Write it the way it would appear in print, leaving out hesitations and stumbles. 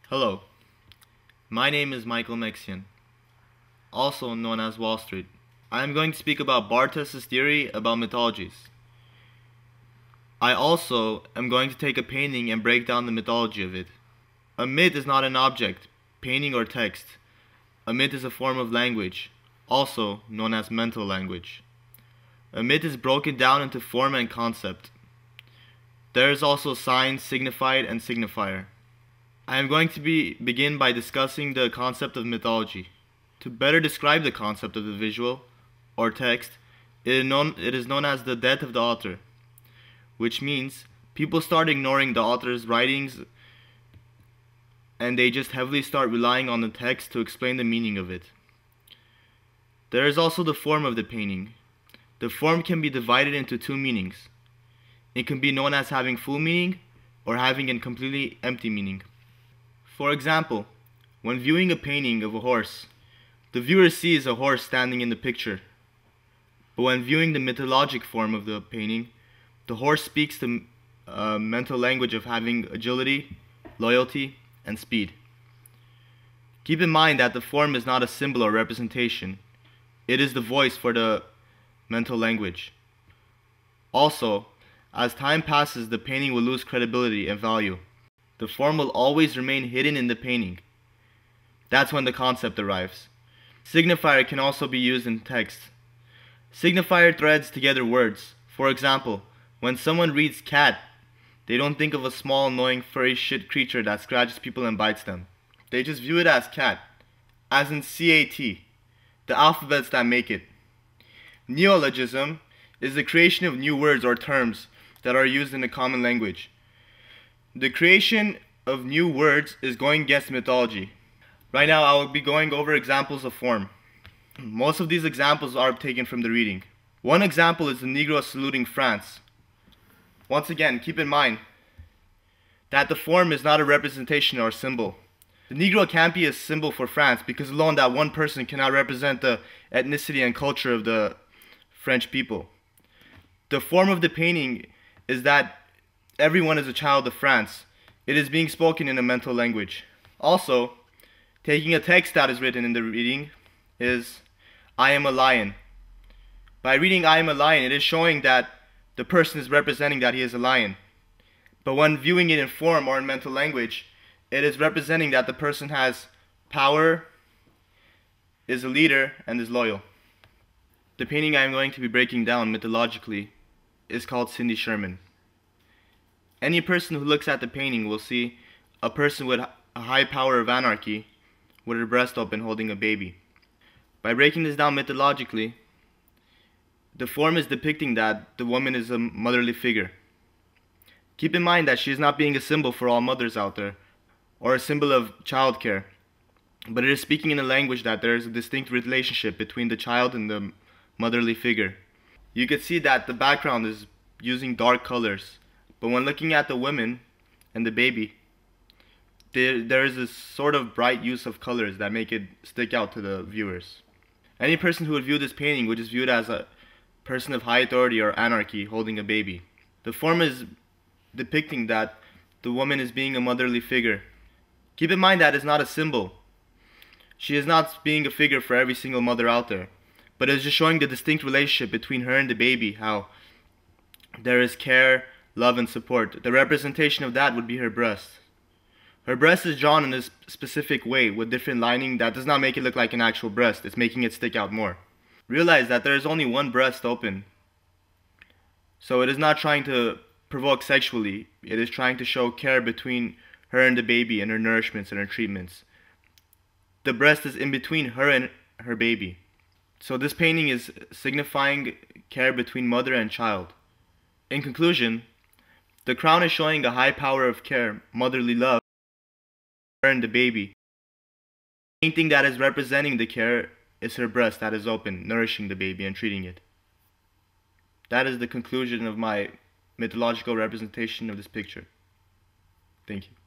Hello, my name is Meksian, also known as Wall Street. I am going to speak about Bartas's theory about mythologies. I also am going to take a painting and break down the mythology of it. A myth is not an object, painting, or text. A myth is a form of language, also known as mental language. A myth is broken down into form and concept. There is also sign, signified, and signifier. I am going to begin by discussing the concept of mythology. To better describe the concept of the visual, or text, it is known as the death of the author, which means people start ignoring the author's writings and they just heavily start relying on the text to explain the meaning of it. There is also the form of the painting. The form can be divided into two meanings. It can be known as having full meaning or having a completely empty meaning. For example, when viewing a painting of a horse, the viewer sees a horse standing in the picture. But when viewing the mythologic form of the painting, the horse speaks the mental language of having agility, loyalty, and speed. Keep in mind that the form is not a symbol or representation. It is the voice for the mental language. Also, as time passes, the painting will lose credibility and value. The form will always remain hidden in the painting. That's when the concept arrives. Signifier can also be used in text. Signifier threads together words. For example, when someone reads cat, they don't think of a small, annoying, furry shit creature that scratches people and bites them. They just view it as cat, as in C-A-T, the alphabets that make it. Neologism is the creation of new words or terms that are used in the common language. The creation of new words is going against mythology. Right now I will be going over examples of form. Most of these examples are taken from the reading. One example is the Negro saluting France. Once again, keep in mind that the form is not a representation or symbol. The Negro can't be a symbol for France because alone that one person cannot represent the ethnicity and culture of the French people. The form of the painting is that everyone is a child of France. It is being spoken in a mental language. Also, taking a text that is written in the reading is, I am a lion. By reading I am a lion, it is showing that the person is representing that he is a lion. But when viewing it in form or in mental language, it is representing that the person has power, is a leader, and is loyal. The painting I am going to be breaking down mythologically is called Cindy Sherman. Any person who looks at the painting will see a person with a high power of anarchy with her breast open holding a baby. By breaking this down mythologically, the form is depicting that the woman is a motherly figure. Keep in mind that she is not being a symbol for all mothers out there, or a symbol of childcare, but it is speaking in a language that there is a distinct relationship between the child and the motherly figure. You can see that the background is using dark colors, but when looking at the women and the baby, there is this sort of bright use of colors that make it stick out to the viewers. Any person who would view this painting would just view it as a person of high authority or anarchy holding a baby. The form is depicting that the woman is being a motherly figure. Keep in mind that it's not a symbol. She is not being a figure for every single mother out there, but it's just showing the distinct relationship between her and the baby, how there is care, love, and support. The representation of that would be her breast. Her breast is drawn in this specific way with different lining that does not make it look like an actual breast. It's making it stick out more. Realize that there is only one breast open. So it is not trying to provoke sexually. It is trying to show care between her and the baby and her nourishments and her treatments. The breast is in between her and her baby. So this painting is signifying care between mother and child. In conclusion, the crown is showing a high power of care, motherly love, her and the baby. The main thing that is representing the care is her breast that is open, nourishing the baby and treating it. That is the conclusion of my mythological representation of this picture. Thank you.